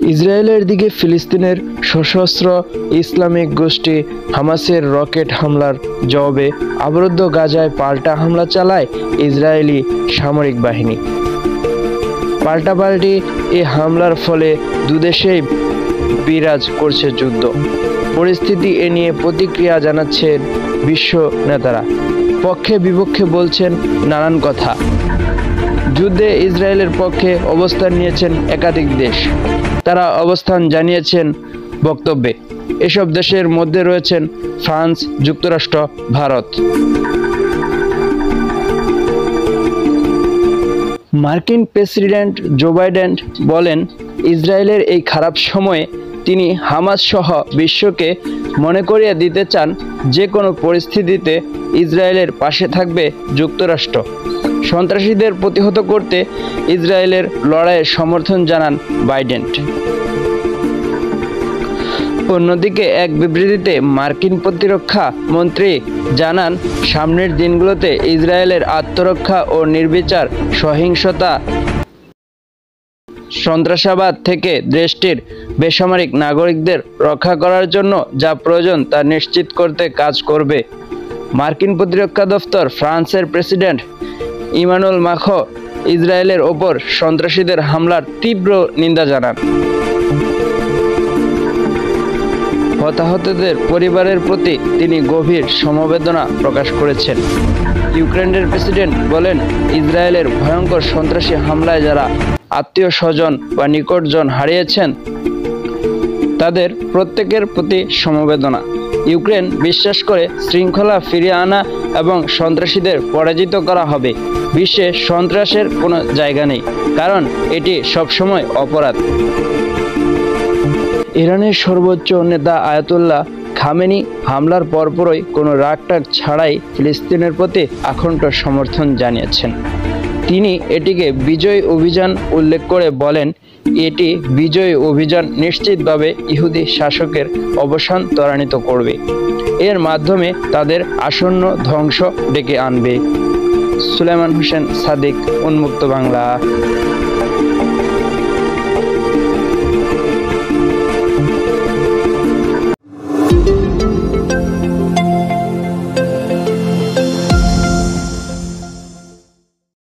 ইসরায়েলের দিকে ফিলিস্তিনের সশস্ত্র ইসলামিক গোষ্ঠী হামাসের রকেট হামলার জবাবে অবরুদ্ধ গাজায় পাল্টা হামলা চালায় ইসরায়েলি সামরিক বাহিনী। পাল্টাপাল্টি এই হামলার ফলে দুদেশেই বিরাজ করছে যুদ্ধ পরিস্থিতি। এ নিয়ে প্রতিক্রিয়া জানাচ্ছেন বিশ্ব নেতারা, পক্ষে বিপক্ষে বলছেন নানান কথা। যুদ্ধে ইসরায়েলের পক্ষে অবস্থান নিয়েছেন একাধিক দেশ, তারা অবস্থান জানিয়েছেন বক্তব্যে। এসব দেশের মধ্যে রয়েছেন ফ্রান্স, যুক্তরাষ্ট্র, ভারত। মার্কিন প্রেসিডেন্ট জো বাইডেন বলেন, ইসরায়েলের এই খারাপ সময়ে তিনি হামাস সহ বিশ্বকে মনে করিয়ে দিতে চান, যে কোনো পরিস্থিতিতে ইসরায়েলের পাশে থাকবে যুক্তরাষ্ট্র। সন্ত্রাসীদের প্রতিহত করতে ইসরায়েলের লড়াইয়ের সমর্থন জানান বাইডেন। অন্যদিকে এক বিবৃতিতে মার্কিন প্রতিরক্ষা মন্ত্রী জানান, সামনের দিনগুলোতে ইসরায়েলের আত্মরক্ষা ও নির্বিচার সহিংসতা, সন্ত্রাসবাদ থেকে দেশটির বেসামরিক নাগরিকদের রক্ষা করার জন্য যা প্রয়োজন তা নিশ্চিত করতে কাজ করবে। মার্কিন প্রতিরক্ষা দপ্তর ফ্রান্সের প্রেসিডেন্ট ইমানুয়েল মাখোঁ ইসরায়েলের ওপর সন্ত্রাসীদের হামলার তীব্র নিন্দা জানান। হতাহতদের পরিবারের প্রতি তিনি গভীর সমবেদনা প্রকাশ করেছেন। ইউক্রেনের প্রেসিডেন্ট বলেন, ইসরায়েলের ভয়ঙ্কর সন্ত্রাসী হামলায় যারা আত্মীয় স্বজন বা নিকটজন হারিয়েছেন তাদের প্রত্যেকের প্রতি সমবেদনা। ইউক্রেন বিশ্বাস করে শৃঙ্খলা ফিরিয়ে আনা এবং সন্ত্রাসীদের পরাজিত করা হবে। বিশ্বে সন্ত্রাসের কোনো জায়গা নেই, কারণ এটি সবসময় অপরাধ। ইরানের সর্বোচ্চ নেতা আয়াতুল্লাহ খামেনি হামলার পরপরই কোনো রাগটাগ ছাড়াই ফিলিস্তিনের প্রতি আকুণ্ঠ সমর্থন জানিয়েছেন। তিনি এটিকে বিজয় অভিযান উল্লেখ করে বলেন, এটি বিজয় অভিযান নিশ্চিতভাবে ইহুদি শাসকের অবসান ত্বরান্বিত করবে, এর মাধ্যমে তাদের আসন্ন ধ্বংস ডেকে আনবে। সুলাইমান হোসেন সাদিক, উন্মুক্ত বাংলা।